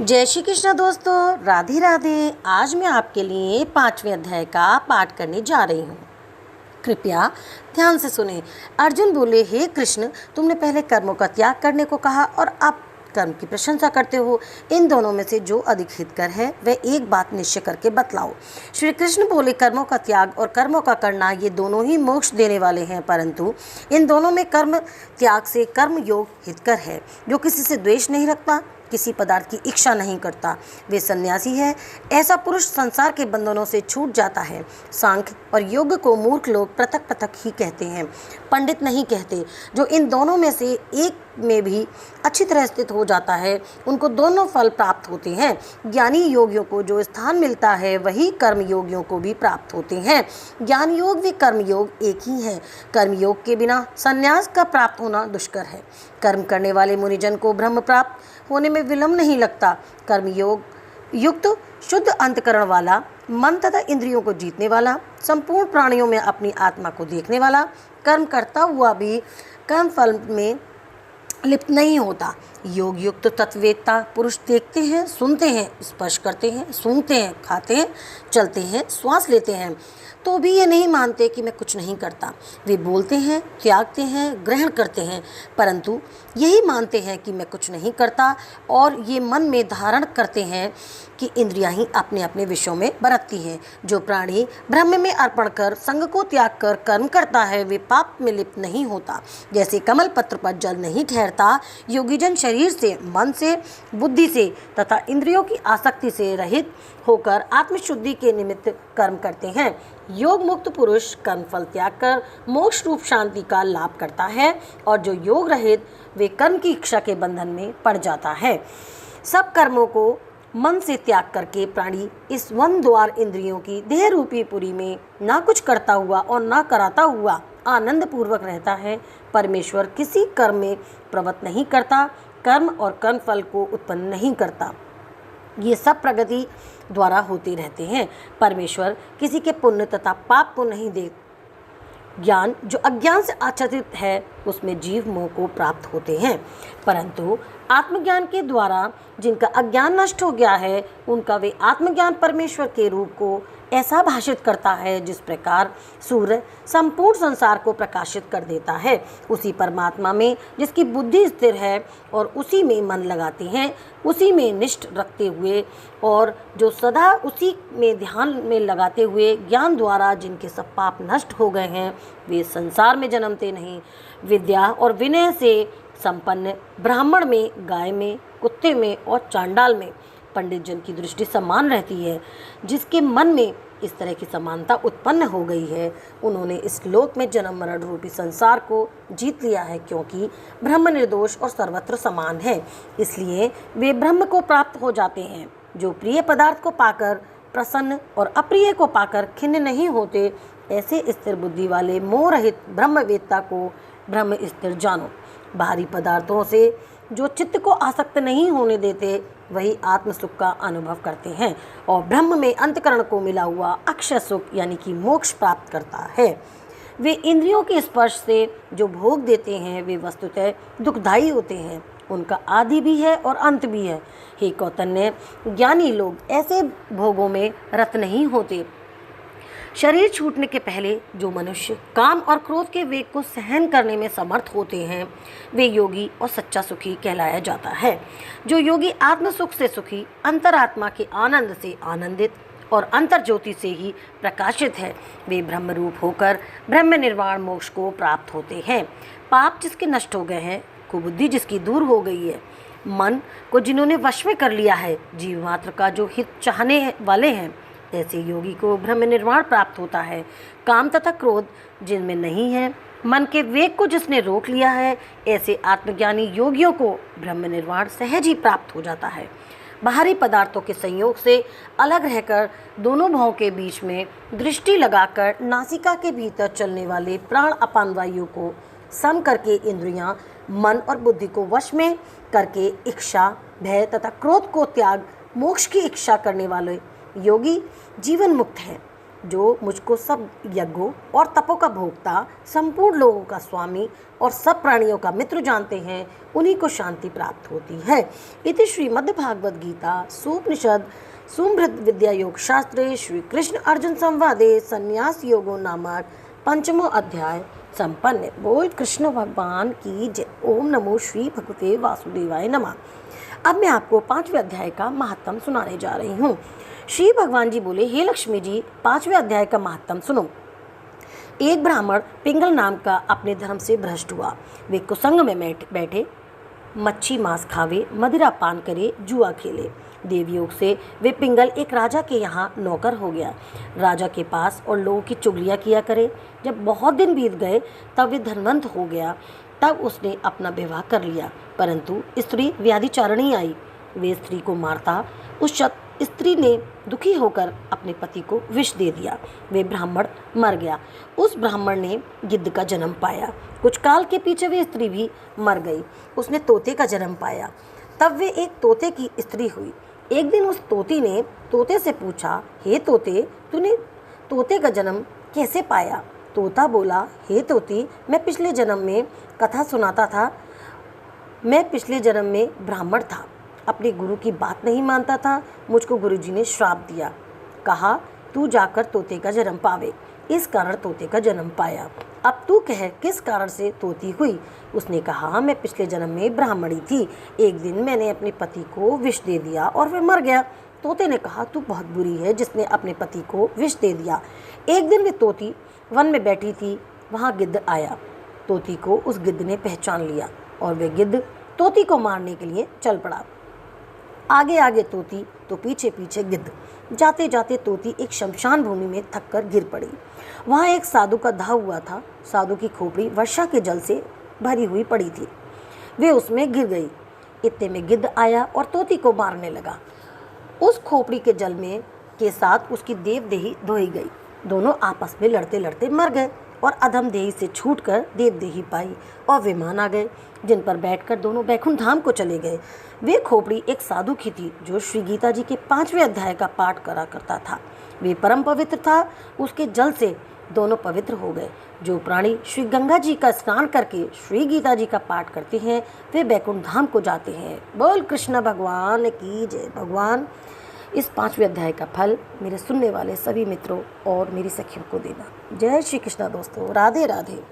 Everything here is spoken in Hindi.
जय श्री कृष्ण दोस्तों, राधे राधे। आज मैं आपके लिए 5वें अध्याय का पाठ करने जा रही हूँ। कृपया ध्यान से सुने। अर्जुन बोले, हे कृष्ण, तुमने पहले कर्मों का त्याग करने को कहा और अब कर्म की प्रशंसा करते हो। इन दोनों में से जो अधिक हितकर है वह एक बात निश्चय करके बतलाओ। श्री कृष्ण बोले, कर्मों का त्याग और कर्मों का करना ये दोनों ही मोक्ष देने वाले हैं, परंतु इन दोनों में कर्म त्याग से कर्म योग हितकर है। जो किसी से द्वेष नहीं रखता, किसी पदार्थ की इच्छा नहीं करता, वे सन्यासी है। ऐसा पुरुष संसार के बंधनों से छूट जाता है। सांख्य और योग को मूर्ख लोग पृथक पृथक ही कहते हैं, पंडित नहीं कहते। जो इन दोनों में से एक में भी अच्छी तरह स्थित हो जाता है, उनको दोनों फल प्राप्त होते हैं। ज्ञानी योगियों को जो स्थान मिलता है वही कर्म योगियों को भी प्राप्त होते हैं। ज्ञान योग व कर्म योग एक ही है। कर्म योग के बिना संन्यास का प्राप्त होना दुष्कर है। कर्म करने वाले मुनिजन को ब्रह्म प्राप्त होने में विलंब नहीं लगता। कर्म योग युक्त शुद्ध अंतकरण वाला, मन तथा इंद्रियों को जीतने वाला, संपूर्ण प्राणियों में अपनी आत्मा को देखने वाला, कर्म करता हुआ भी कर्म फल में लिप्त नहीं होता। योग युक्त तत्ववेत्ता पुरुष देखते हैं, सुनते हैं, स्पर्श करते हैं, सूंघते हैं, खाते हैं, चलते हैं, श्वास लेते हैं, तो भी ये नहीं मानते कि मैं कुछ नहीं करता। वे बोलते हैं, त्यागते हैं, ग्रहण करते हैं, परंतु यही मानते हैं कि मैं कुछ नहीं करता, और ये मन में धारण करते हैं कि इंद्रियां ही अपने अपने विषयों में बरतती हैं। जो प्राणी ब्रह्म में अर्पण कर संग को त्याग कर कर्म करता है, वे पाप में लिप्त नहीं होता। जैसे कमल पत्र पर जल नहीं ठहरता, योगीजन शरीर से, मन से, बुद्धि से तथा इंद्रियों की आसक्ति से रहित होकर आत्मशुद्धि के निमित्त कर्म करते हैं। योग मुक्त पुरुष कर्म फल त्याग कर मोक्ष रूप शांति का लाभ करता है, और जो योग रहित वे कर्म की इच्छा के बंधन में पड़ जाता है। सब कर्मों को मन से त्याग करके प्राणी इस वन द्वार इंद्रियों की देह रूपी पुरी में ना कुछ करता हुआ और ना कराता हुआ आनंद पूर्वक रहता है। परमेश्वर किसी कर्म में प्रवृत्त नहीं करता, कर्म और कर्म फल को उत्पन्न नहीं करता। ये सब प्रगति द्वारा होते रहते हैं। परमेश्वर किसी के पुण्य तथा पाप को नहीं दे। ज्ञान जो अज्ञान से आच्छादित है उसमें जीव मोह को प्राप्त होते हैं, परंतु आत्मज्ञान के द्वारा जिनका अज्ञान नष्ट हो गया है, उनका वे आत्मज्ञान परमेश्वर के रूप को ऐसा भाषित करता है जिस प्रकार सूर्य संपूर्ण संसार को प्रकाशित कर देता है। उसी परमात्मा में जिसकी बुद्धि स्थिर है और उसी में मन लगाते हैं, उसी में निष्ठ रखते हुए और जो सदा उसी में ध्यान में लगाते हुए ज्ञान द्वारा जिनके सब पाप नष्ट हो गए हैं, वे संसार में जन्मते नहीं। विद्या और विनय से संपन्न ब्राह्मण में, गाय में, कुत्ते में और चांडाल में पंडित जन की दृष्टि समान रहती है। जिसके मन में इस तरह की समानता उत्पन्न हो गई है, उन्होंने इस लोक में जन्म मरण रूपी संसार को जीत लिया है, क्योंकि ब्रह्म निर्दोष और सर्वत्र समान है। इसलिए वे ब्रह्म को प्राप्त हो जाते हैं। जो प्रिय पदार्थ को पाकर प्रसन्न और अप्रिय को पाकर खिन्न नहीं होते, ऐसे स्थिर बुद्धि वाले मोह रहित ब्रह्मवेत्ता को ब्रह्म स्थिर जानो। बाहरी पदार्थों से जो चित्त को आसक्त नहीं होने देते, वही आत्म सुख का अनुभव करते हैं और ब्रह्म में अंतकरण को मिला हुआ अक्षय सुख यानी कि मोक्ष प्राप्त करता है। वे इंद्रियों के स्पर्श से जो भोग देते हैं, वे वस्तुतः दुखदायी होते हैं। उनका आदि भी है और अंत भी है। हे कौतन्य, ज्ञानी लोग ऐसे भोगों में रत नहीं होते। शरीर छूटने के पहले जो मनुष्य काम और क्रोध के वेग को सहन करने में समर्थ होते हैं, वे योगी और सच्चा सुखी कहलाया जाता है। जो योगी आत्म सुख से सुखी, अंतरात्मा के आनंद से आनंदित और अंतर ज्योति से ही प्रकाशित है, वे ब्रह्म रूप होकर ब्रह्म निर्वाण मोक्ष को प्राप्त होते हैं। पाप जिसके नष्ट हो गए हैं, कुबुद्धि जिसकी दूर हो गई है, मन को जिन्होंने वश में कर लिया है, जीव मात्र का जो हित चाहने वाले हैं, ऐसे योगी को ब्रह्म निर्वाण प्राप्त होता है। काम तथा क्रोध जिनमें नहीं है, मन के वेग को जिसने रोक लिया है, ऐसे आत्मज्ञानी योगियों को ब्रह्म निर्वाण सहज ही प्राप्त हो जाता है। बाहरी पदार्थों के संयोग से अलग रहकर दोनों भावों के बीच में दृष्टि लगाकर नासिका के भीतर चलने वाले प्राण अपान वायु को सम करके इंद्रियां, मन और बुद्धि को वश में करके इच्छा, भय तथा क्रोध को त्याग मोक्ष की इच्छा करने वाले योगी जीवन मुक्त है। जो मुझको सब यज्ञों और तपों का भोक्ता, संपूर्ण लोगों का स्वामी और सब प्राणियों का मित्र जानते हैं, उन्हीं को शांति प्राप्त होती है। इति श्रीमद्भागवत गीता सूपनिषद सुमृत विद्या योग शास्त्रे श्री कृष्ण अर्जुन संवादे संन्यास योगो नामक 5वां अध्याय संपन्न। बोल कृष्ण भगवान की जय। ओम नमो श्री भगवते वासुदेवाय नमः। अब मैं आपको 5वें अध्याय का महात्म सुनाने जा रही हूँ। श्री भगवान जी बोले, हे लक्ष्मी जी, 5वें अध्याय का महात्म सुनो। एक ब्राह्मण पिंगल नाम का अपने धर्म से भ्रष्ट हुआ। वे कुसंग में बैठे, मच्छी मांस खावे, मदिरा पान करे, जुआ खेले। देवयोग से वे पिंगल एक राजा के यहाँ नौकर हो गया। राजा के पास और लोगों की चुगलियाँ किया करे। जब बहुत दिन बीत गए तब वे धनवंत हो गया। तब उसने अपना विवाह कर लिया, परंतु स्त्री व्याधिचारिणी आई। वे स्त्री को मारता। उस स्त्री ने दुखी होकर अपने पति को विष दे दिया। वे ब्राह्मण मर गया। उस ब्राह्मण ने गिद्ध का जन्म पाया। कुछ काल के पीछे वे स्त्री भी मर गई। उसने तोते का जन्म पाया। तब वे एक तोते की स्त्री हुई। एक दिन उस तोती ने तोते से पूछा, हे तोते, तूने तोते का जन्म कैसे पाया? तोता बोला, हे तोती, मैं पिछले जन्म में कथा सुनाता था। मैं पिछले जन्म में ब्राह्मण था, अपने गुरु की बात नहीं मानता था। मुझको गुरुजी ने श्राप दिया, कहा तू जाकर तोते का जन्म पावे। इस कारण तोते का जन्म पाया। अब तू कह किस कारण से तोती हुई? उसने कहा, मैं पिछले जन्म में ब्राह्मणी थी। एक दिन मैंने अपने पति को विष दे दिया और वह मर गया। तोते ने कहा, तू बहुत बुरी है जिसने अपने पति को विष दे दिया। एक दिन वे तोती वन में बैठी थी, वहाँ गिद्ध आया। तोती को उस गिद्ध ने पहचान लिया और वह गिद्ध तोती को मारने के लिए चल पड़ा। आगे आगे तोती तो पीछे पीछे गिद्ध। जाते जाते तोती एक शमशान भूमि में थक कर गिर पड़ी। वहाँ एक साधु का दाह हुआ था। साधु की खोपड़ी वर्षा के जल से भरी हुई पड़ी थी। वे उसमें गिर गई। इतने में गिद्ध आया और तोती को मारने लगा। उस खोपड़ी के जल में के साथ उसकी देवदेही धोई गई। दोनों आपस में लड़ते लड़ते मर गए और अधम देही से छूटकर देवदेही पाई और विमान आ गए, जिन पर बैठकर दोनों बैकुंठ धाम को चले गए। वे खोपड़ी एक साधु की थी जो श्री गीता जी के 5वें अध्याय का पाठ करा करता था। वे परम पवित्र था। उसके जल से दोनों पवित्र हो गए। जो प्राणी श्री गंगा जी का स्नान करके श्री गीता जी का पाठ करते हैं वे बैकुंठ धाम को जाते हैं। बोल कृष्ण भगवान की जय। भगवान इस 5वें अध्याय का फल मेरे सुनने वाले सभी मित्रों और मेरी सखियों को देना। जय श्री कृष्ण दोस्तों। राधे राधे।